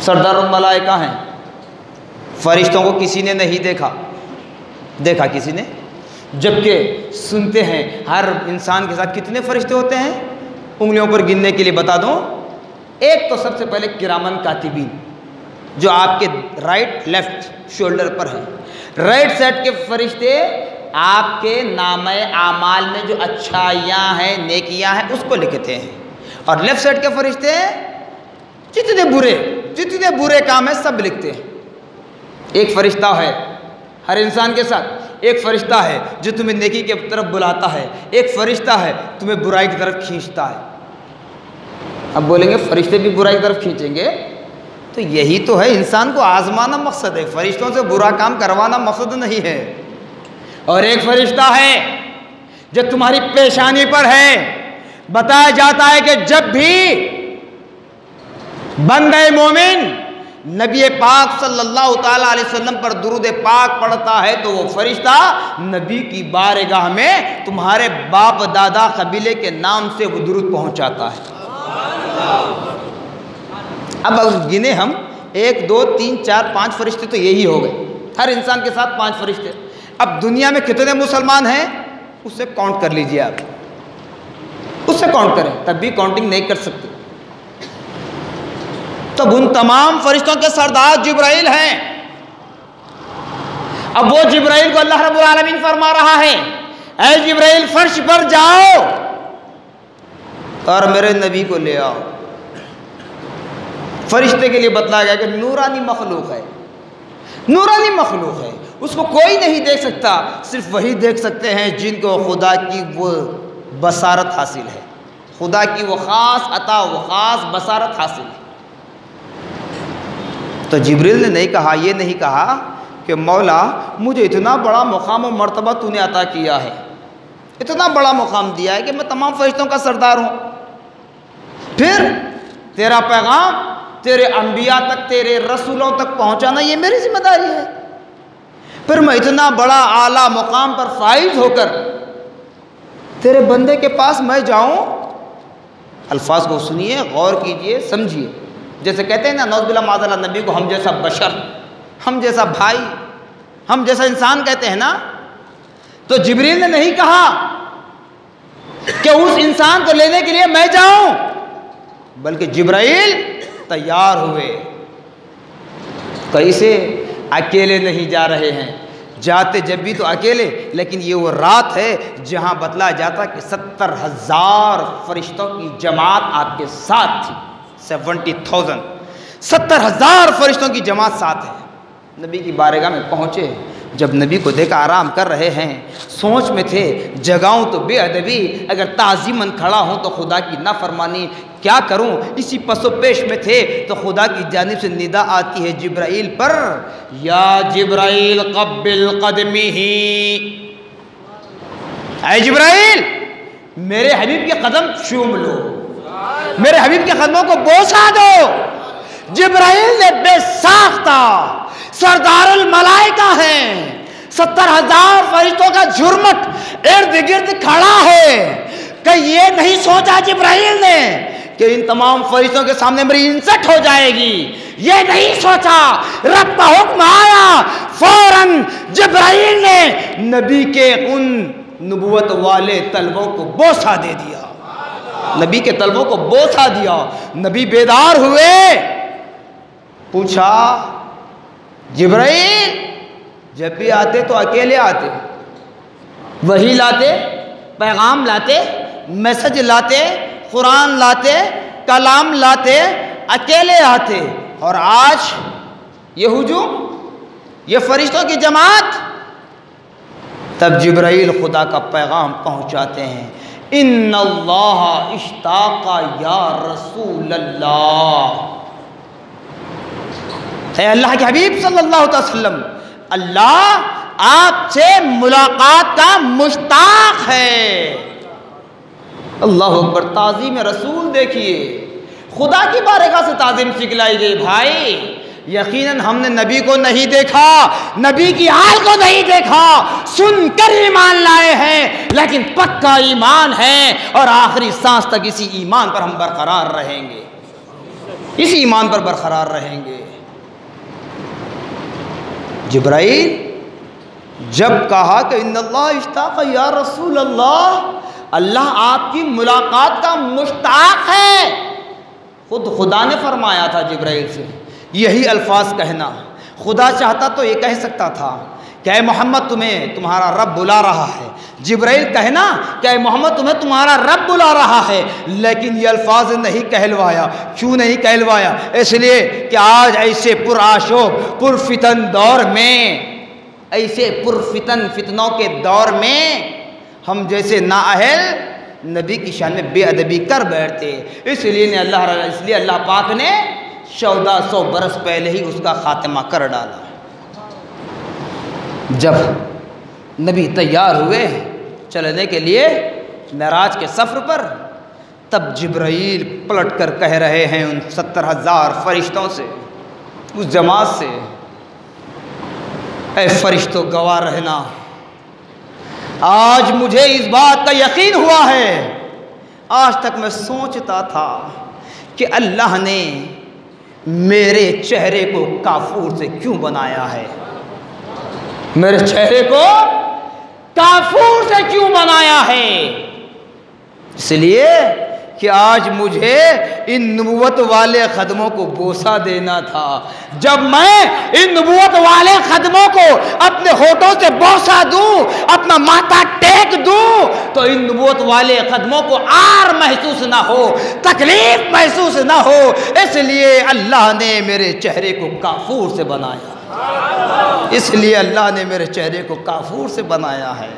سردار الملائکہ ہیں، فرشتوں کو کسی نے نہیں دیکھا، دیکھا کسی نے؟ جبکہ سنتے ہیں ہر انسان کے ساتھ کتنے فرشتے ہوتے ہیں، انگلیوں پر گننے کے لیے بتا دوں، ایک تو سب سے پہلے کرامن کاتبین جو آپ کے رائٹ لیفٹ شولڈر پر ہیں، رائٹ سائڈ کے فرشتے آپ کے نامہ اعمال میں جو اچھائیاں ہیں، نیکیاں ہیں اس کو لکھتے ہیں، اور لیفٹ سائڈ کے فرشتے جتنے برے کام ہیں سب لکھتے ہیں۔ ایک فرشتہ ہے ہر انسان کے ساتھ، ایک فرشتہ ہے جو تمہیں نیکی کی طرف بلاتا ہے، ایک فرشتہ ہے تمہیں برائی کی طرف کھینچتا ہے۔ اب بولیں گے فرشتے بھی برائی کی طرف کھینچیں گے، تو یہی تو ہے انسان کو آزمانا مقصد ہے، فرشتوں سے برا کام کروانا مقصد نہیں ہے۔ اور ایک فرشتہ ہے جو تمہاری پیشانی پر ہے، بتایا جاتا ہے کہ جب بھی بندہ مومن نبی پاک صلی اللہ تعالیٰ علیہ وسلم پر درود پاک پڑھتا ہے تو وہ فرشتہ نبی کی بارگاہ میں تمہارے باپ دادا قبیلے کے نام سے وہ درود پہنچاتا ہے۔ اب گنے ہم 1 2 3 4 5 فرشتے تو یہی ہو گئے، ہر انسان کے ساتھ 5 فرشتے۔ اب دنیا میں کتنے مسلمان ہیں اس سے کاؤنٹ کر لیجئے، آپ اس سے کاؤنٹ کریں، تب بھی کاؤنٹنگ نہیں کر سکتے۔ تب ان تمام فرشتوں کے سردار جبرائیل ہیں۔ اب وہ جبرائیل کو اللہ رب العالمین فرما رہا ہے اے جبرائیل فرش پر جاؤ اور میرے نبی کو لے آؤ۔ فرشتے کے لیے بتلایا گیا کہ نورانی مخلوق ہے، نورانی مخلوق ہے، اس کو کوئی نہیں دیکھ سکتا، صرف وہی دیکھ سکتے ہیں جن کو خدا کی وہ بصارت حاصل ہے، خدا کی وہ خاص عطا، وہ خاص بصارت حاصل ہے۔ تو جبریل نے نہیں کہا، یہ نہیں کہا کہ مولا مجھے اتنا بڑا مقام و مرتبہ تو نے عطا کیا ہے، اتنا بڑا مقام دیا ہے کہ میں تمام فرشتوں کا سردار ہوں، پھر تیرا پیغام تیرے انبیاء تک، تیرے رسولوں تک پہنچانا یہ میری ذمہ داری ہے، پھر میں اتنا بڑا اعلیٰ مقام پر فائز ہو کر تیرے بندے کے پاس میں جاؤں۔ الفاظ کو سنیے، غور کیجئے، سمجھیے۔ جیسے کہتے ہیں نا نعوذ باللہ معاذ اللہ نبی کو ہم جیسا بشر، ہم جیسا بھائی، ہم جیسا انسان کہتے ہیں نا، تو جبریل نے نہیں کہا کہ اس انسان کو لینے کے لیے میں جاؤں، بلکہ جبرائیل تیار ہوئے۔ کیسے؟ اکیلے نہیں جا رہے ہیں، جاتے جب بھی تو اکیلے، لیکن یہ وہ رات ہے جہاں بتلایا جاتا کہ 70,000 فرشتوں کی جماعت آپ کے ساتھ تھی، 70,000 70,000 فرشتوں کی جماعت ساتھ ہے۔ نبی کی بارگاہ میں پہنچے، جب نبی کو دیکھا آرام کر رہے ہیں، سوچ میں تھے جگاؤں تو بے ادبی، اگر تعظیماً کھڑا ہوں تو خدا کی نافرمانی، کیا کروں؟ اسی پس و پیش میں تھے تو خدا کی جانب سے ندا آتی ہے جبرائیل پر، یا جبرائیل قبل قدمی، اے جبرائیل میرے حبیب کے قدم چوم لو، میرے حبیب کے قدموں کو بوسا دو۔ جبرائیل نے بے ساختہ سردار الملائکہ ہیں، 70,000 فرشتوں کا جھرمٹ ارد گرد کھڑا ہے، کہ یہ نہیں سوچا جبرائیل نے کہ ان تمام فرشتوں کے سامنے میری انسٹ ہو جائے گی، یہ نہیں سوچا، رب کا حکم آیا، فوراً جبرائیل نے نبی کے ان نبوت والے طلبوں کو بوسہ دے دیا، نبی کے طلبوں کو بوسہ دیا۔ نبی بیدار ہوئے، پوچھا جبرائیل جب بھی آتے تو اکیلے آتے، وحی لاتے، پیغام لاتے، میسج لاتے، قرآن لاتے، کلام لاتے، اکیلے آتے، اور آج یہ ہجوم، یہ فرشتوں کی جماعت۔ تب جبرائیل خدا کا پیغام پہنچاتے ہیں، ان اللہ اشتاق یا رسول اللہ، اے اللہ کے حبیب صلی اللہ علیہ وسلم، اللہ آپ سے ملاقات کا مشتاق ہے۔ اللہ اکبر، تعظیم رسول دیکھیے، خدا کی بارگاہ سے تعظیم سکھلائی گئی۔ بھائی یقیناً ہم نے نبی کو نہیں دیکھا، نبی کی حال کو نہیں دیکھا، سن کر ایمان لائے ہیں، لیکن پکا ایمان ہے اور آخری سانس تک اسی ایمان پر ہم برقرار رہیں گے، اسی ایمان پر برقرار رہیں گے۔ جبرائیل جب کہا کہ ان اللہ اشتاق یا رسول اللہ، اللہ آپ کی ملاقات کا مشتاق ہے، خود خدا نے فرمایا تھا جبرائیل سے یہی الفاظ کہنا۔ خدا چاہتا تو یہ کہہ سکتا تھا کہ اے محمد تمہیں تمہارا رب بلا رہا ہے، جبرائیل کہنا کہ اے محمد تمہیں تمہارا رب بلا رہا ہے، لیکن یہ الفاظ نہیں کہلوایا۔ کیوں نہیں کہلوایا؟ اس لیے کہ آج ایسے پرآشوب پرفتن دور میں، ایسے پرفتن فتنوں کے دور میں ہم جیسے نااہل نبی کی شان میں بے ادبی کر بیٹھتے، اس لیے اللہ پاک نے 1400 برس پہلے ہی اس کا خاتمہ کر ڈالا۔ جب نبی تیار ہوئے چلنے کے لیے معراج کے سفر پر، تب جبرائیل پلٹ کر کہہ رہے ہیں ان 70,000 فرشتوں سے، اس جماعت سے، اے فرشتوں گواہ رہنا، آج مجھے اس بات کا یقین ہوا ہے، آج تک میں سوچتا تھا کہ اللہ نے میرے چہرے کو کافور سے کیوں بنایا ہے؟ میرے چہرے کو کافور سے کیوں بنایا ہے؟ اس لیے کہ آج مجھے ان نبوت والے خدموں کو بوسہ دینا تھا۔ جب میں ان نبوت والے خدموں کو اپنے ہونٹوں سے بوسہ دوں، اپنا ماتھا ٹیک دوں، تو ان نبوت والے خدموں کو آر محسوس نہ ہو، تکلیف محسوس نہ ہو۔ اس لیے اللہ نے میرے چہرے کو کافور سے بنایا، اس لیے اللہ نے میرے چہرے کو کافور سے بنایا ہے۔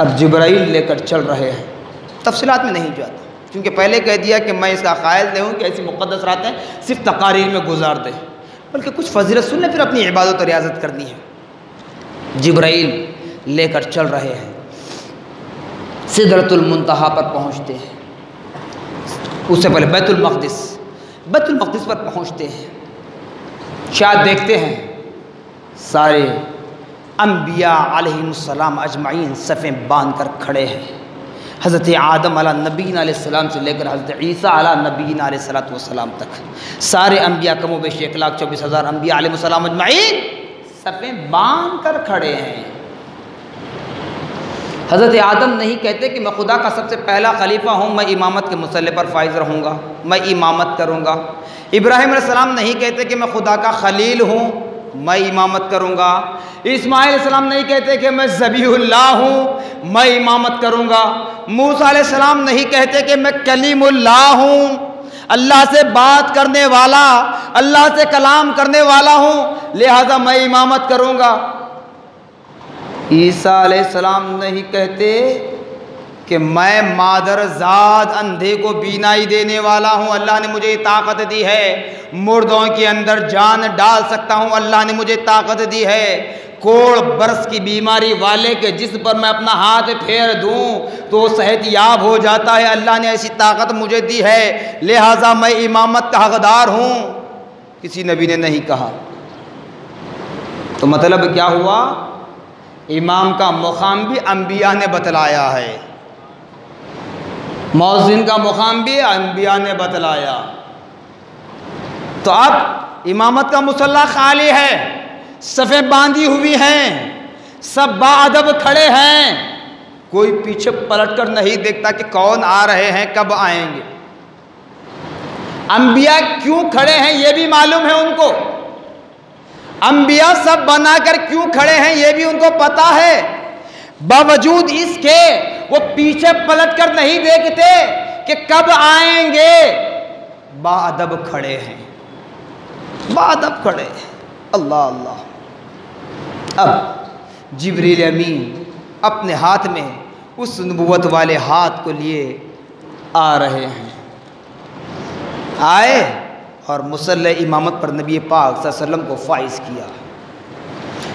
اب جبرائیل لے کر چل رہے ہیں، تفصیلات میں نہیں جاتا کیونکہ پہلے کہہ دیا کہ میں اس کا قائل نہیں ہوں کہ ایسی مقدس راتیں صرف تقاریر میں گزار دیں، بلکہ کچھ فضیلت سن لیں، پھر اپنی عبادت و ریاضت کرنی ہے۔ جبرائیل لے کر چل رہے ہیں، سدرۃ المنتہا پر پہنچتے ہیں، اس سے پہلے بیت المقدس پر پہنچتے ہیں۔ شاید دیکھتے ہیں سارے انبیاء علیہم السلام اجمعین صفیں باندھ کر کھڑے ہیں، حضرت آدم علیہ نبینا علیہ السلام سے لے کر حضرت عیسیٰ علیہ نبینا علیہ السلام تک سارے انبیاء کم و بیش 1,24,000 انبیاء علیہ السلام اجمعین صفیں باندھ کر کھڑے ہیں۔ حضرت آدم نہیں کہتے کہ میں خدا کا سب سے پہلا خلیفہ ہوں، میں امامت کے مسئلے پر فائز رہوں گا، میں امامت کروں گا۔ ابراہیم علیہ السلام نہیں کہتے کہ میں خدا کا خلیل ہوں، میں امامت کروں گا۔ اسماعیل علیہ السلام نہیں کہتے کہ میں ذبیح اللہ ہوں، میں امامت کروں گا۔ موسیٰ علیہ السلام نہیں کہتے کہ میں کلیم اللہ ہوں، اللہ سے بات کرنے والا، اللہ سے کلام کرنے والا ہوں، لہذا میں امامت کروں گا۔ عیسیٰ علیہ السلام نہیں کہتے کہ میں مادر ذات اندھے کو بینائی دینے والا ہوں، اللہ نے مجھے طاقت دی ہے، مردوں کے اندر جان ڈال سکتا ہوں، اللہ نے مجھے طاقت دی ہے، کوڑ برس کی بیماری والے کے جسم پر میں اپنا ہاتھ پھیر دوں تو وہ صحت یاب ہو جاتا ہے، اللہ نے ایسی طاقت مجھے دی ہے، لہٰذا میں امامت کا حقدار ہوں۔ کسی نبی نے نہیں کہا۔ تو مطلب کیا ہوا؟ امام کا مقام بھی انبیاء نے بتلایا ہے، مؤذن کا مقام بھی انبیاء نے بتلایا۔ تو اب امامت کا مصلی خالی ہے، صفیں باندھی ہوئی ہیں، سب باادب کھڑے ہیں، کوئی پیچھے پلٹ کر نہیں دیکھتا کہ کون آ رہے ہیں، کب آئیں گے۔ انبیاء کیوں کھڑے ہیں یہ بھی معلوم ہے ان کو، انبیاء سب بنا کر کیوں کھڑے ہیں یہ بھی ان کو پتا ہے، باوجود اس کے وہ پیچھے پلٹ کر نہیں دیکھتے کہ کب آئیں گے، باادب کھڑے ہیں، باادب کھڑے ہیں۔ اللہ اللہ۔ اب جبریل امین اپنے ہاتھ میں اس نبوت والے ہاتھ کو لیے آ رہے ہیں، آئے اور مصلی امامت پر نبی پاک صلی اللہ علیہ وسلم کو فائز کیا۔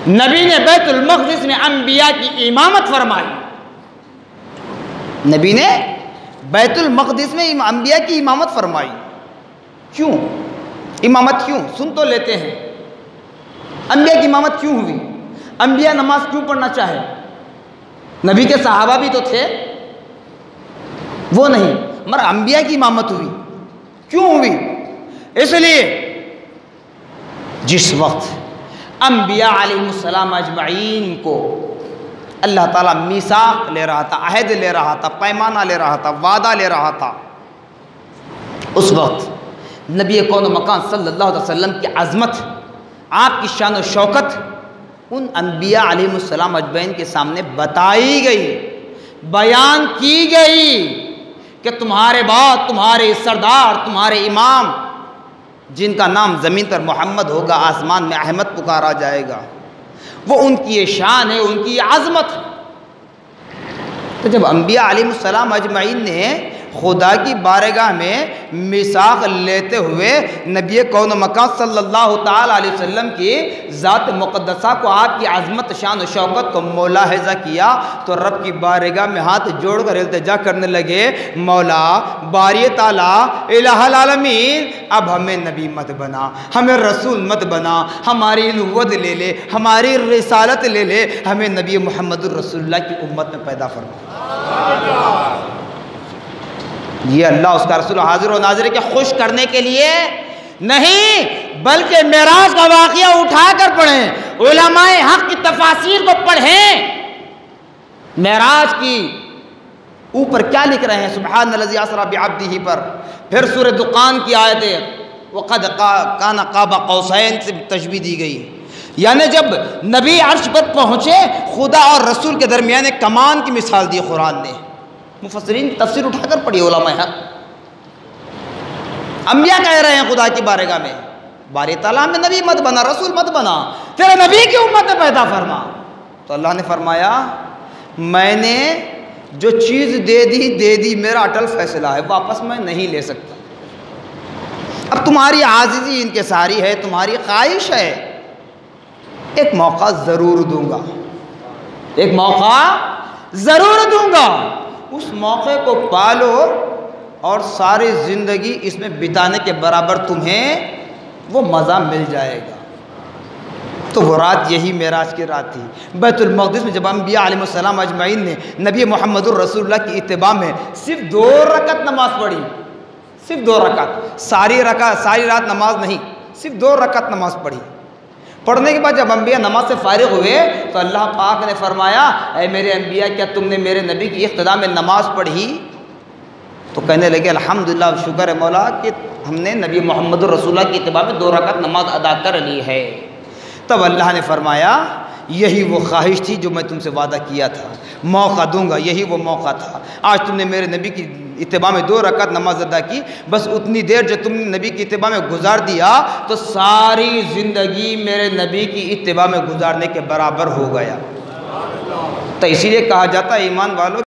نبی نے بیت المقدس میں انبیاء کی امامت فرمائی، نبی نے بیت المقدس میں انبیاء کی امامت فرمائی۔ کیوں امامت؟ کیوں؟ سن تو لیتے ہیں، انبیاء کی امامت کیوں ہوئی؟ انبیاء نماز کیوں پڑھنا چاہے؟ نبی کے صحابہ بھی تو تھے، وہ نہیں، مگر انبیاء کی امامت ہوئی، کیوں ہوئی؟ اس لیے جس وقت انبیاء علیہ السلام اجمعین کو اللہ تعالیٰ میثاق لے رہا تھا، عہد لے رہا تھا، پیمانہ لے رہا تھا، وعدہ لے رہا تھا، اس وقت نبی کون و مکان صلی اللہ علیہ وسلم کی عظمت، آپ کی شان و شوکت ان انبیاء علیہ السلام اجمعین کے سامنے بتائی گئی، بیان کی گئی کہ تمہارے بعد تمہارے سردار، تمہارے امام، جن کا نام زمین پر محمد ہوگا، آسمان میں احمد پکارا جائے گا، وہ ان کی یہ شان ہے، ان کی یہ عظمت ہے۔ تو جب انبیاء علیہ السلام اجمعین نے خدا کی بارگاہ میں میثاق لیتے ہوئے نبی کون و مکان صلی اللہ تعالیٰ علیہ وسلم کی ذات مقدسہ کو، آپ کی عظمت، شان و شوکت کو ملاحظہ کیا تو رب کی بارگاہ میں ہاتھ جوڑ کر التجا کرنے لگے، مولا باری تعالیٰ الہ العالمین، اب ہمیں نبی مت بنا، ہمیں رسول مت بنا، ہماری نبوت لے لے، ہماری رسالت لے لے، ہمیں نبی محمد الرسول اللہ کی امت میں پیدا فرما۔ یہ اللہ اس کا رسول حاضر و ناظر کے خوش کرنے کے لیے نہیں، بلکہ معراج کا واقعہ اٹھا کر پڑھیں، علماء حق کی تفاسیر کو پڑھیں، معراج کی اوپر کیا لکھ رہے ہیں، سبحان الذی اسری بعبدہ پر، پھر سورہ دخان کی آیتیں وقد کان قاب قوسین سے تشبیہ دی گئی، یعنی جب نبی عرش پر پہنچے خدا اور رسول کے درمیان ایک کمان کی مثال دی قرآن نے۔ مفسرین تفسیر اٹھا کر پڑھی علماء حق، انبیاء کہہ رہے ہیں خدا کی بارگاہ میں باری تعالیٰ میں نبی مت بنا، رسول مت بنا، تیرے نبی کی امت پیدا فرما۔ تو اللہ نے فرمایا میں نے جو چیز دے دی، میرا اٹل فیصلہ ہے، واپس میں نہیں لے سکتا۔ اب تمہاری عاجزی انکساری ہے، تمہاری خواہش ہے، ایک موقع ضرور دوں گا، ایک موقع ضرور دوں گا، اس موقع کو پالو اور ساری زندگی اس میں بتانے کے برابر تمہیں وہ مزہ مل جائے گا۔ تو وہ رات یہی معراج کی رات تھی۔ بیت المقدس میں جب انبیاء علیہ السلام اجمعین نے نبی محمد الرسول اللہ کی اتباع میں صرف 2 رکعت نماز پڑھی، صرف 2 رکعت، ساری رات نماز نہیں، صرف 2 رکعت نماز پڑھی۔ پڑھنے کے بعد جب انبیاء نماز سے فارغ ہوئے تو اللہ پاک نے فرمایا اے میرے انبیاء، کیا تم نے میرے نبی کی اقتداء میں نماز پڑھی؟ تو کہنے لگے الحمدللہ، شکر ہے مولا کہ ہم نے نبی محمد الرسول اللہ کی اتباع میں 2 رکعت نماز ادا کر لی ہے۔ تب اللہ نے فرمایا یہی وہ خواہش تھی جو میں تم سے وعدہ کیا تھا، موقع دوں گا، یہی وہ موقع تھا۔ آج تم نے میرے نبی کی اتباع میں 2 رکعت نماز ادا کی، بس اتنی دیر جو تم نے نبی کی اتباع میں گزار دیا تو ساری زندگی میرے نبی کی اتباع میں گزارنے کے برابر ہو گیا۔ تو اسی لیے کہا جاتا ہے ایمان والوں